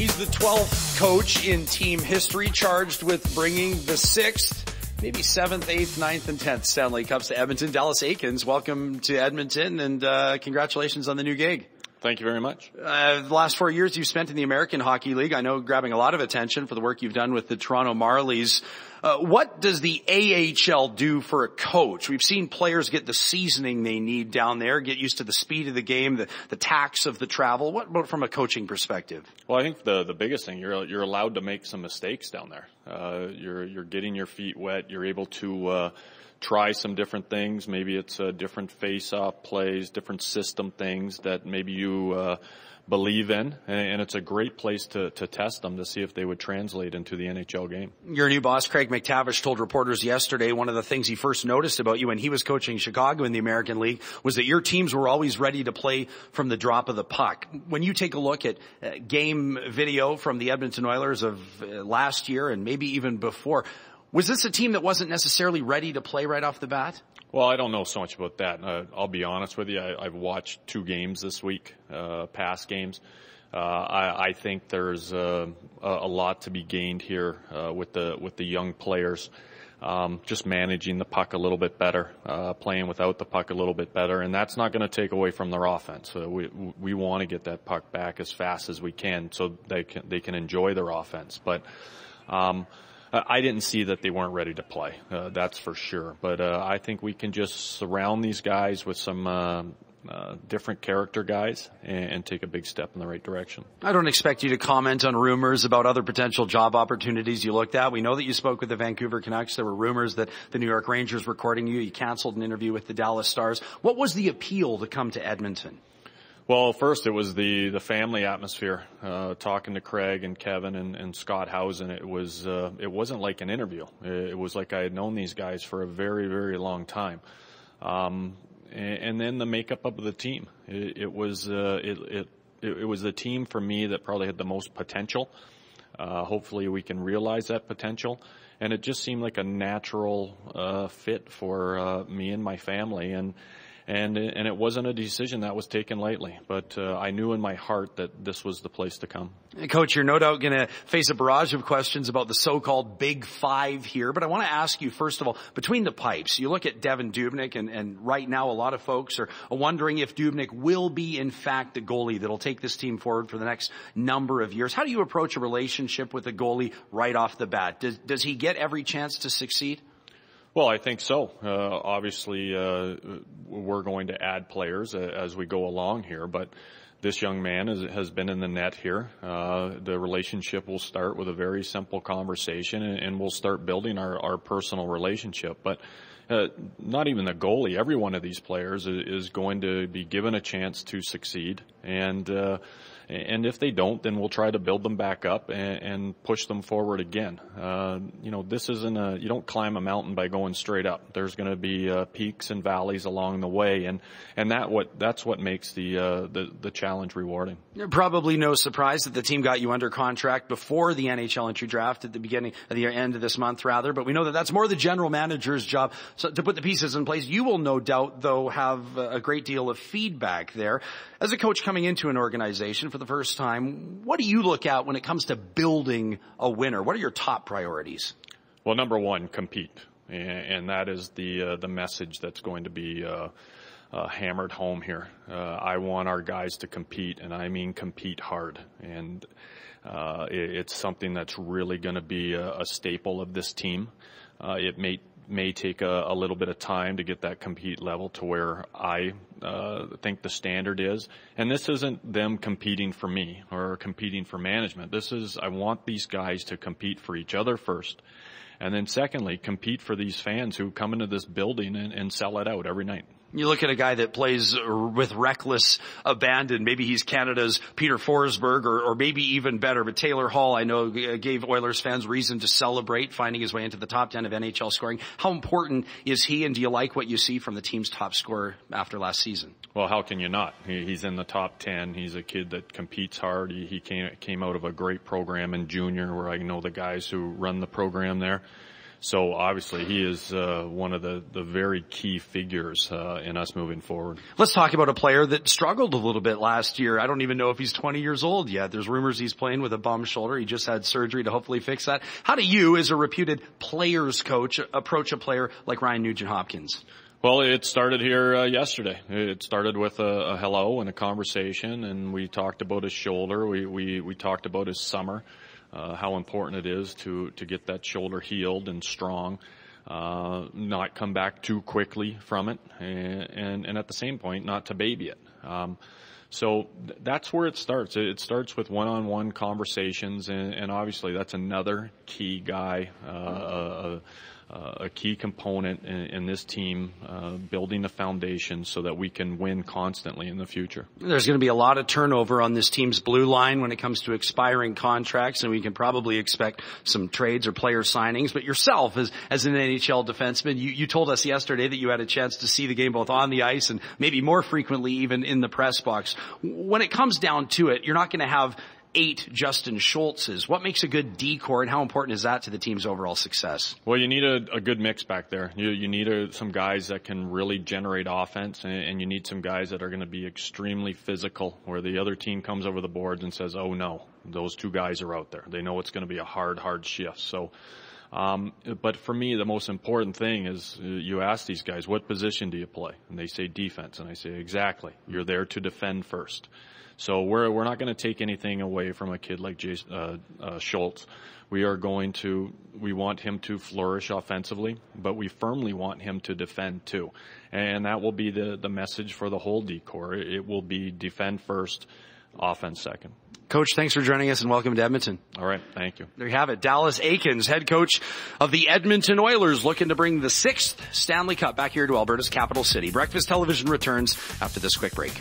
He's the 12th coach in team history charged with bringing the 6th, maybe 7th, 8th, 9th, and 10th Stanley Cups to Edmonton. Dalles Eakins, welcome to Edmonton, and congratulations on the new gig. Thank you very much. The last 4 years you've spent in the American Hockey League, I know grabbing a lot of attention for the work you've done with the Toronto Marlies. What does the AHL do for a coach? We've seen players get the seasoning they need down there, get used to the speed of the game, the tax of the travel. What about from a coaching perspective? Well, I think the biggest thing, you're allowed to make some mistakes down there. You're getting your feet wet. You're able to try some different things. Maybe it's different face-off plays, different system things that maybe you believe in, and it's a great place to test them to see if they would translate into the NHL game. Your new boss, Craig McTavish, told reporters yesterday one of the things he first noticed about you when he was coaching Chicago in the American League was that your teams were always ready to play from the drop of the puck. When you take a look at game video from the Edmonton Oilers of last year and maybe even before, was this a team that wasn't necessarily ready to play right off the bat? Well, I don't know so much about that. I'll be honest with you. I've watched 2 games this week, past games. I think there's a lot to be gained here with the young players. Just managing the puck a little bit better, playing without the puck a little bit better, and that's not going to take away from their offense. We want to get that puck back as fast as we can so they can enjoy their offense. But I didn't see that they weren't ready to play, that's for sure. But I think we can just surround these guys with some different character guys and take a big step in the right direction. I don't expect you to comment on rumors about other potential job opportunities you looked at. We know that you spoke with the Vancouver Canucks. There were rumors that the New York Rangers were courting you. You canceled an interview with the Dallas Stars. What was the appeal to come to Edmonton? Well, first it was the family atmosphere. Talking to Craig and Kevin and Scott Housen, it wasn't like an interview. It was like I had known these guys for a very, very long time. And then the makeup of the team. It was the team for me that probably had the most potential. Hopefully we can realize that potential. And it just seemed like a natural fit for me and my family. And it wasn't a decision that was taken lightly, but I knew in my heart that this was the place to come. Coach, you're no doubt going to face a barrage of questions about the so-called Big Five here, but I want to ask you, first of all, between the pipes, you look at Devan Dubnyk, and right now a lot of folks are wondering if Dubnyk will be, in fact, the goalie that'll take this team forward for the next number of years. How do you approach a relationship with a goalie right off the bat? Does he get every chance to succeed? Well, I think so. Obviously, we're going to add players as we go along here, but this young man has been in the net here. The relationship will start with a very simple conversation, and we'll start building our personal relationship. But not even the goalie. Every one of these players is going to be given a chance to succeed, and if they don't, then we'll try to build them back up and push them forward again. This isn't you don't climb a mountain by going straight up. There's going to be peaks and valleys along the way, and that's what makes the challenge rewarding. Probably no surprise that the team got you under contract before the NHL entry draft at the end of this month, rather. But we know that that's more the general manager's job. So to put the pieces in place, you will no doubt, though, have a great deal of feedback there. As a coach coming into an organization for the first time, what do you look at when it comes to building a winner? What are your top priorities? Well, number one, compete. And that is the message that's going to be hammered home here. I want our guys to compete, and I mean compete hard. And it's something that's really going to be a staple of this team. It may take a little bit of time to get that compete level to where I think the standard is. And this isn't them competing for me or competing for management. I want these guys to compete for each other first. And then secondly, compete for these fans who come into this building and sell it out every night. You look at a guy that plays with reckless abandon. Maybe he's Canada's Peter Forsberg or maybe even better. But Taylor Hall, I know, gave Oilers fans reason to celebrate, finding his way into the top 10 of NHL scoring. How important is he, and do you like what you see from the team's top scorer after last season? Well, how can you not? He's in the top 10. He's a kid that competes hard. He came out of a great program in junior where I know the guys who run the program there. So obviously he is one of the very key figures in us moving forward. Let's talk about a player that struggled a little bit last year. I don't even know if he's 20 years old yet. There's rumors he's playing with a bum shoulder. He just had surgery to hopefully fix that. How do you, as a reputed players coach, approach a player like Ryan Nugent-Hopkins? Well, it started here yesterday. It started with a hello and a conversation, and we talked about his shoulder. We talked about his summer. How important it is to get that shoulder healed and strong, not come back too quickly from it, and at the same point, not to baby it. So that's where it starts. It starts with one-on-one conversations, and obviously that's another key guy, a key component in this team, building the foundation so that we can win constantly in the future. There's going to be a lot of turnover on this team's blue line when it comes to expiring contracts, and we can probably expect some trades or player signings. But yourself, as an NHL defenseman, you told us yesterday that you had a chance to see the game both on the ice and maybe more frequently even in the press box. When it comes down to it, you're not going to have 8 Justin Schultzes. What makes a good decor, and how important is that to the team's overall success? Well, you need a good mix back there. You need some guys that can really generate offense, and you need some guys that are going to be extremely physical, where the other team comes over the boards and says, oh no, those 2 guys are out there. They know it's going to be a hard shift. So, but for me, the most important thing is you ask these guys, what position do you play? And they say defense. And I say, exactly. You're there to defend first. So we're not going to take anything away from a kid like Schultz. We want him to flourish offensively, but we firmly want him to defend too. And that will be the message for the whole decor. It will be defend first, offense second. Coach, thanks for joining us and welcome to Edmonton. All right, thank you. There you have it. Dalles Eakins, head coach of the Edmonton Oilers, looking to bring the 6th Stanley Cup back here to Alberta's capital city. Breakfast Television returns after this quick break.